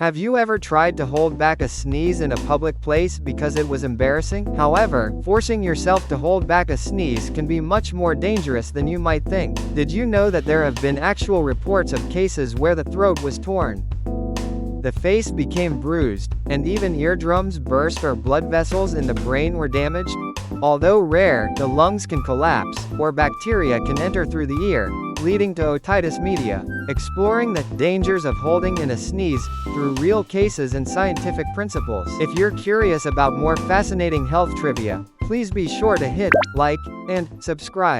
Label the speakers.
Speaker 1: Have you ever tried to hold back a sneeze in a public place because it was embarrassing? However, forcing yourself to hold back a sneeze can be much more dangerous than you might think. Did you know that there have been actual reports of cases where the throat was torn, the face became bruised, and even eardrums burst or blood vessels in the brain were damaged? Although rare, the lungs can collapse, or bacteria can enter through the ear, leading to otitis media. Exploring the dangers of holding in a sneeze through real cases and scientific principles. If you're curious about more fascinating health trivia, please be sure to hit like and subscribe.